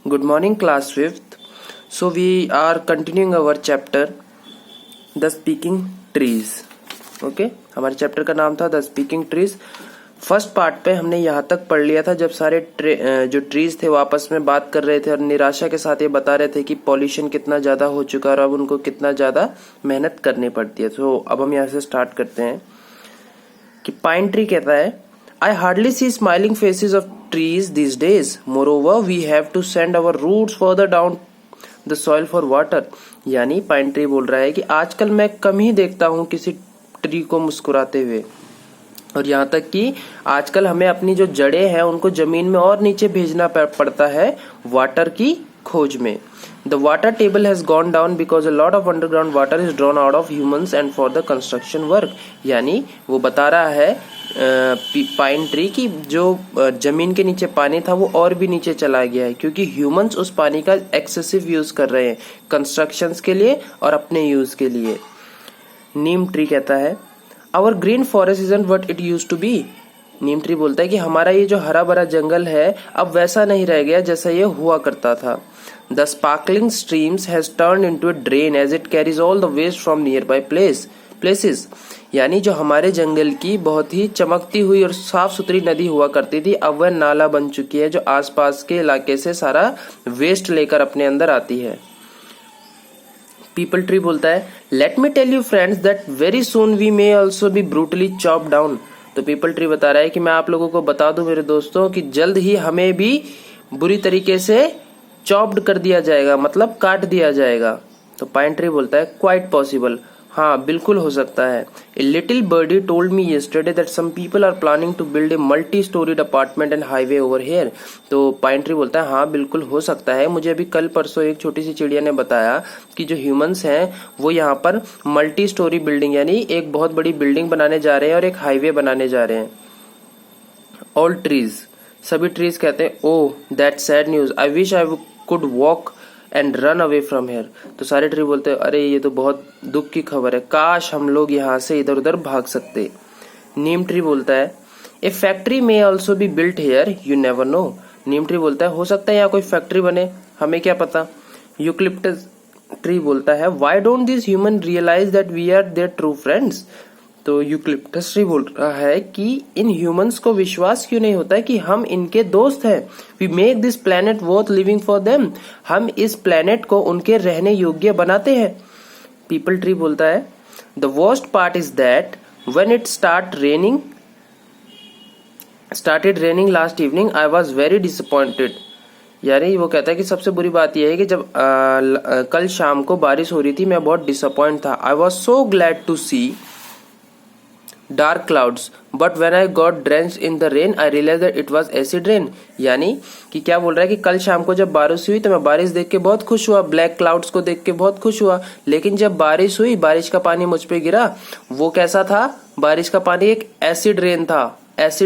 Good morning, class 5th. So we are continuing our chapter The Speaking Trees. Okay, हमारे chapter का नाम था the speaking trees. First part पे हमने यहाँ तक पढ़ लिया था जब सारे जो ट्रीज थे वो आपस में बात कर रहे थे और निराशा के साथ ये बता रहे थे कि पॉल्यूशन कितना ज्यादा हो चुका है और अब उनको कितना ज्यादा मेहनत करनी पड़ती है। तो अब हम यहाँ से स्टार्ट करते हैं कि पाइन ट्री कहता है, I hardly see smiling faces of trees these days. Moreover, we have to send our roots further down the soil for water. यानी पाइन ट्री बोल रहा है कि आजकल मैं कम ही देखता हूँ किसी ट्री को मुस्कुराते हुए, और यहाँ तक कि आजकल हमें अपनी जो जड़ें हैं उनको जमीन में और नीचे भेजना पड़ता है वाटर की खोज में। The water table has gone down because a lot of underground water is drawn out of humans and for the construction work. यानी वो बता रहा है पाइन ट्री की जो जमीन के नीचे पानी था वो और भी नीचे चला गया है क्योंकि ह्यूमंस उस पानी का एक्सेसिव यूज कर रहे हैं कंस्ट्रक्शंस के लिए और अपने यूज के लिए। नीम ट्री कहता है, our green forest isn't what it used to be. Neem tree बोलता है कि हमारा ये जो हरा भरा जंगल है अब वैसा नहीं रह गया जैसा ये हुआ करता था। The sparkling streams has turned into a drain as it carries all the waste from nearby places. यानी जो हमारे जंगल की बहुत ही चमकती हुई और साफ सुथरी नदी हुआ करती थी अब वह नाला बन चुकी है जो आसपास के इलाके से सारा वेस्ट लेकर अपने अंदर आती है। पीपल ट्री बोलता है, let me tell you friends that very soon we may also be brutally chop down. तो पीपल ट्री बता रहा है कि मैं आप लोगों को बता दूं मेरे दोस्तों कि जल्द ही हमें भी बुरी तरीके से चॉप्ड कर दिया जाएगा, मतलब काट दिया जाएगा। तो पाइन ट्री बोलता है, क्वाइट पॉसिबल, हाँ बिल्कुल हो सकता है। A little birdie told me yesterday that some people are planning to build a multi storeyed apartment and highway over here. तो पाइन ट्री बोलता है, हाँ बिल्कुल हो सकता है। मुझे अभी कल परसों एक छोटी सी चिड़िया ने बताया कि जो ह्यूमंस हैं वो यहाँ पर मल्टी स्टोरी बिल्डिंग यानी एक बहुत बड़ी बिल्डिंग बनाने जा रहे हैं और एक हाईवे बनाने जा रहे हैं। ऑल ट्रीज, सभी ट्रीज कहते हैं, oh that sad news, I wish I could walk and run away from here. तो सारे ट्री बोलते हैं, अरे ये तो बहुत दुख की खबर है, काश हम लोग यहाँ से इधर उधर भाग सकते। नीम ट्री बोलता है, a factory may also be built here, you never know. Neem tree बोलता है, हो सकता है यहाँ कोई फैक्ट्री बने, हमें क्या पता। यूक्लिप्टस ट्री बोलता है, why don't this human realise that we are their true friends. तो यूक्लिप्टस ट्री बोल रहा है कि इन ह्यूमंस को विश्वास क्यों नहीं होता है कि हम इनके दोस्त हैं। We make this planet worth living for them, हम इस प्लेनेट को उनके रहने योग्य बनाते हैं। पीपल ट्री बोलता है, the worst part is that when it started raining last evening I was very disappointed. यानी वो कहता है कि सबसे बुरी बात यह है कि जब कल शाम को बारिश हो रही थी मैं बहुत डिसअपॉइंट था। I was so glad to see dark clouds but when I got drenched in the rain I realise that it was acid rain. यानी कि क्या बोल रहा है कि कल शाम को जब बारिश हुई तो मैं बारिश देख के बहुत खुश हुआ, ब्लैक क्लाउड्स को देख के बहुत खुश हुआ, लेकिन जब बारिश हुई बारिश का पानी मुझ पे गिरा, वो कैसा था, बारिश का पानी एक एसिड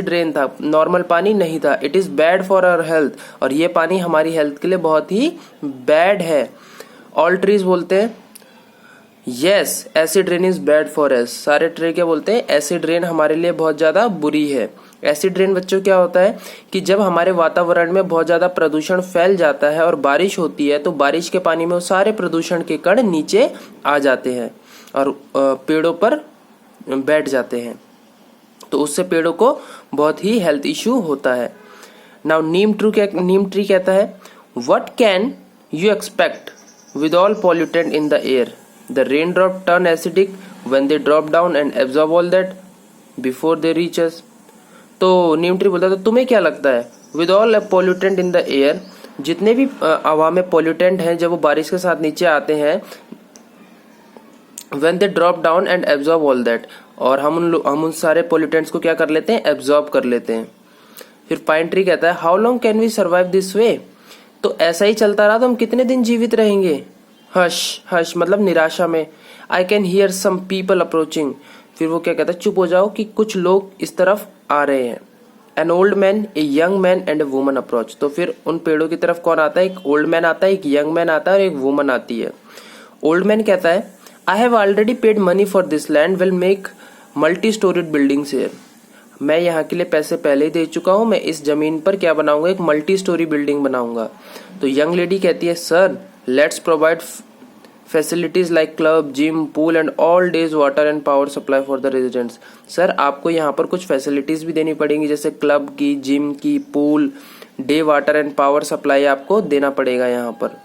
रेन था, नॉर्मल पानी नहीं था। It is bad for our health, और ये पानी हमारी हेल्थ के लिए बहुत ही बैड है। ऑल ट्रीज बोलते हैं, yes acid rain is bad for us. सारे ट्री क्या बोलते हैं, एसिड रेन हमारे लिए बहुत ज्यादा बुरी है। एसिड रेन बच्चों क्या होता है कि जब हमारे वातावरण में बहुत ज्यादा प्रदूषण फैल जाता है और बारिश होती है तो बारिश के पानी में वो सारे प्रदूषण के कण नीचे आ जाते हैं और पेड़ों पर बैठ जाते हैं, तो उससे पेड़ों को बहुत ही हेल्थ इश्यू होता है। नाउ नीम ट्री कहता है, what can you expect with all pollutant in the air, the raindrop turn acidic when they drop down and absorb all that before they reach us। तो नीम ट्री बोलता है, तो तुम्हें क्या लगता है, with all pollutant in the air, जितने भी हवा में पॉल्यूटेंट हैं जब वो बारिश के साथ नीचे आते हैं, when they drop down and absorb all that, और हम उन सारे पॉल्यूटेंट्स को क्या कर लेते हैं, एब्जॉर्ब कर लेते हैं। फिर पाइन ट्री कहता है, how long can we survive this way. तो ऐसा ही चलता रहा तो हम कितने दिन जीवित रहेंगे। हश मतलब निराशा में। I can hear some people approaching. फिर वो क्या कहता है, चुप हो जाओ कि कुछ लोग इस तरफ आ रहे हैं। An old man, a young man and a woman approach. तो फिर उन पेड़ों की तरफ कौन आता है, एक ओल्ड मैन आता है, एक यंग मैन आता है और एक वुमन आती है। ओल्ड मैन कहता है, I have already paid money for this land, will make multi storeyed buildings here. मैं यहाँ के लिए पैसे पहले ही दे चुका हूँ, मैं इस जमीन पर क्या बनाऊंगा, एक मल्टी स्टोरी बिल्डिंग बनाऊंगा। तो यंग लेडी कहती है sir let's provide facilities like club, gym, pool and all days water and power supply for the residents. Sir आपको यहाँ पर कुछ फैसिलिटीज भी देनी पड़ेंगी, जैसे क्लब की, जिम की, pool, day water and power supply आपको देना पड़ेगा यहाँ पर।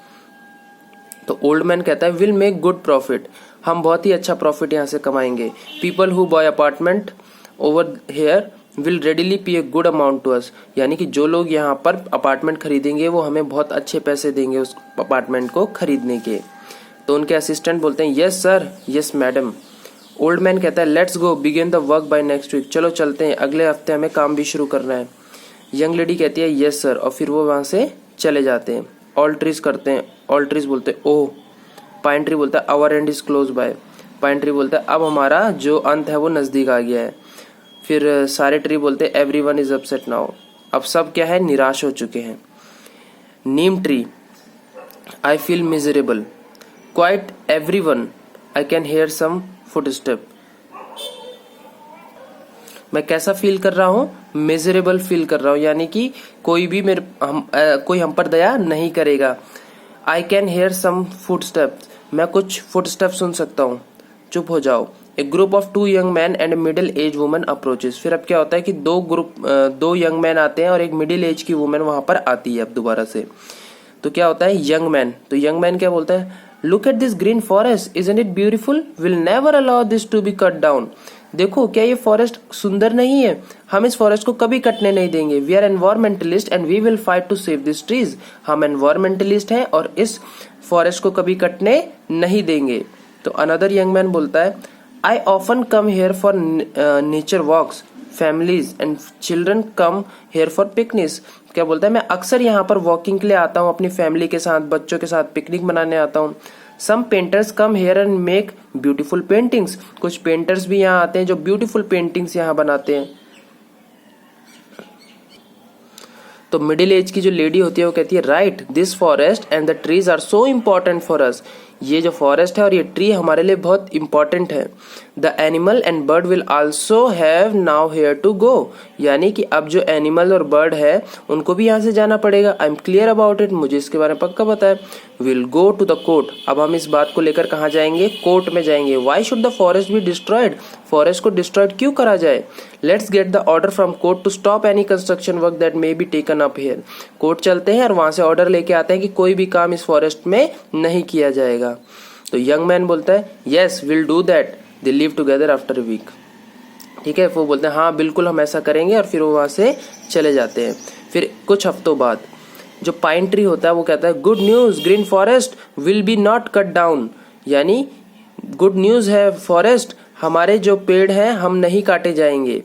तो ओल्ड मैन कहता है विल मेक गुड प्रॉफिट, हम बहुत ही अच्छा प्रॉफिट यहाँ से कमाएंगे। People who buy apartment over here will readily pay a good amount to us, यानी कि जो लोग यहाँ पर अपार्टमेंट खरीदेंगे वो हमें बहुत अच्छे पैसे देंगे उस अपार्टमेंट को खरीदने के। तो उनके असिस्टेंट बोलते हैं yes sir, yes madam. Old man कहता है let's go begin the work by next week, चलो चलते हैं, अगले हफ्ते हमें काम भी शुरू करना है। यंग लेडी कहती है यस सर, और फिर वो वहां से चले जाते हैं। ऑल ट्रीज करते हैं, ऑल ट्रीज बोलते हैं ओह। पाइन ट्री बोलता है our and is close by, pine tree बोलता है अब हमारा जो अंत है वो नजदीक आ गया है। फिर सारे ट्री बोलते हैं एवरीवन इज अपसेट नाउ, अब सब क्या है, निराश हो चुके हैं। Neem tree I feel miserable, quiet everyone I can hear some footstep, मैं कैसा फील कर रहा हूँ, मिजरेबल फील कर रहा हूँ, यानी कि कोई भी कोई हम पर दया नहीं करेगा। I can hear some footsteps, मैं कुछ फुटस्टेप सुन सकता हूँ, चुप हो जाओ। A group of 2 young man and middle age woman approaches, फिर अब क्या होता है कि दो यंग मैन आते हैं और एक मिडिल एज की वुमेन वहां पर आती है अब दोबारा से। तो क्या होता है यंग मैन, तो यंग मैन क्या बोलता है look at this green forest isn't it beautiful, will never allow this to be cut down, देखो क्या ये फॉरेस्ट सुंदर नहीं है, हम इस फॉरेस्ट को कभी कटने नहीं देंगे। We are environmentalist and we will fight to save this trees, हम एनवायरमेंटलिस्ट हैं और इस फॉरेस्ट को कभी कटने नहीं देंगे। तो अनदर यंग मैन बोलता है I often come here for nature walks, families and children come here for picnics, क्या बोलता है मैं अक्सर यहाँ पर वॉकिंग के लिए आता हूँ, अपनी फैमिली के साथ, बच्चों के साथ पिकनिक मनाने आता हूँ। Some painters come here and make beautiful paintings, कुछ पेंटर्स भी यहाँ आते हैं जो ब्यूटीफुल पेंटिंग्स यहाँ बनाते हैं। तो मिडिल एज की जो लेडी होती है वो कहती है right this forest and the trees are so important for us, ये जो फॉरेस्ट है और ये ट्री हमारे लिए बहुत इंपॉर्टेंट है। The animal and bird will also have nowhere to go, यानी कि अब जो एनिमल और बर्ड है उनको भी यहाँ से जाना पड़ेगा। I am clear about it, मुझे इसके बारे में पक्का पता है। Will go to the court, अब हम इस बात को लेकर कहाँ जाएंगे, कोर्ट में जाएंगे। Why should the forest be destroyed, forest को डिस्ट्रॉयड क्यों करा जाए। Let's get the order from court to stop any construction work that may be taken up here, court चलते हैं और वहां से ऑर्डर लेके आते हैं कि कोई भी काम इस फॉरेस्ट में नहीं किया जाएगा। तो यंग मैन बोलता है yes will do that, they live together after a week, ठीक है। वो बोलते हैं हाँ बिल्कुल हम ऐसा करेंगे, और फिर वो वहां से चले जाते हैं। फिर कुछ हफ्तों बाद जो पाइन ट्री होता है वो कहता है good news green forest will be not cut down, यानी गुड न्यूज है फॉरेस्ट, हमारे जो पेड़ हैं हम नहीं काटे जाएंगे।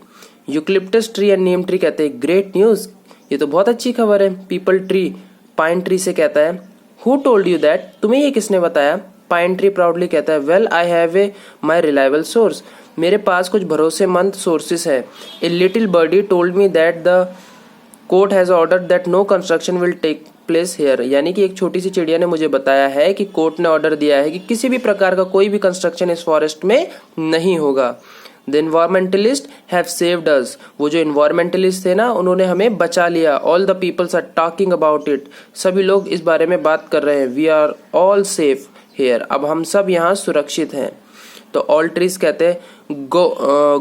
Eucalyptus tree and Neem tree कहते हैं ग्रेट न्यूज, ये तो बहुत अच्छी खबर है। पीपल ट्री पाइन ट्री से कहता है हु टोल्ड यू दैट, तुम्हें ये किसने बताया। पाइन ट्री प्राउडली कहता है well I have a my reliable source, मेरे पास कुछ भरोसेमंद सोर्सेस है। A little birdie told me that the court has ordered that no construction will take place here, यानी कि एक छोटी सी चिड़िया ने मुझे बताया है कि कोर्ट ने ऑर्डर दिया है कि किसी भी प्रकार का कोई भी कंस्ट्रक्शन इस फॉरेस्ट में नहीं होगा। The environmentalist have saved us, वो जो एनवायरमेंटलिस्ट थे ना उन्होंने हमें बचा लिया। All the peoples are talking about it, सभी लोग इस बारे में बात कर रहे हैं। We are all safe here, अब हम सब यहाँ सुरक्षित हैं। तो ऑल ट्रीज कहते हैं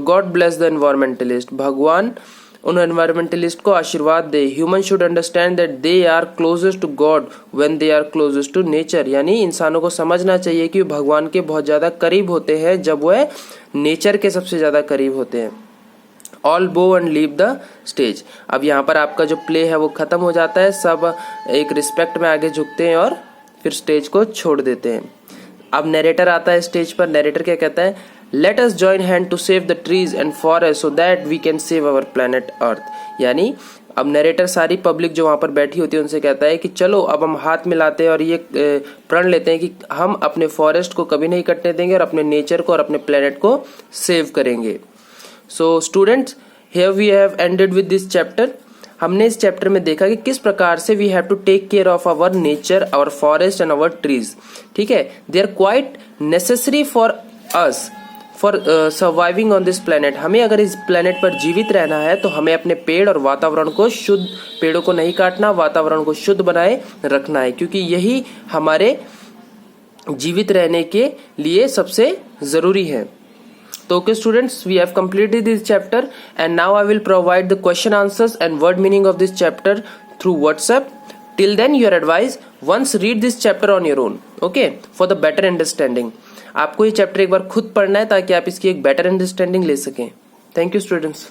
गॉड ब्लेस द एनवायरमेंटलिस्ट, भगवान उन एनवायरमेंटलिस्ट को आशीर्वाद दे। Human should understand that they are closest to God when they are closest to nature, यानी इंसानों को समझना चाहिए कि भगवान के बहुत ज्यादा करीब होते हैं जब वह नेचर के सबसे ज्यादा करीब होते हैं। All bow and leave the stage, अब यहाँ पर आपका जो प्ले है वो खत्म हो जाता है, सब एक रिस्पेक्ट में आगे झुकते हैं और फिर स्टेज को छोड़ देते हैं। अब नरेटर आता है स्टेज पर। नरेटर क्या कहता है let us join hand to save the trees and forest so that we can save our planet earth, यानी अब नरेटर सारी पब्लिक जो वहां पर बैठी होती है उनसे कहता है कि चलो अब हम हाथ मिलाते हैं और ये प्रण लेते हैं कि हम अपने फॉरेस्ट को कभी नहीं कटने देंगे और अपने नेचर को और अपने प्लेनेट को सेव करेंगे। So students here we have ended with this chapter, हमने इस चैप्टर में देखा कि किस प्रकार से we have to take care of our nature, our forest and our trees, ठीक है। They are quite necessary for us for surviving on this planet, हमें अगर इस प्लेनेट पर जीवित रहना है तो हमें अपने पेड़ और वातावरण को शुद्ध, पेड़ों को नहीं काटना, वातावरण को शुद्ध बनाए रखना है, क्योंकि यही हमारे जीवित रहने के लिए सबसे जरूरी है। तो okay students, we have completed this chapter and now I will provide the question answers and word meaning of this chapter through WhatsApp. Till then your advice, once read this chapter on your own, okay, for the better understanding. आपको ये chapter एक बार खुद पढ़ना है ताकि आप इसकी एक बेटर अंडरस्टैंडिंग ले सकें। Thank you students.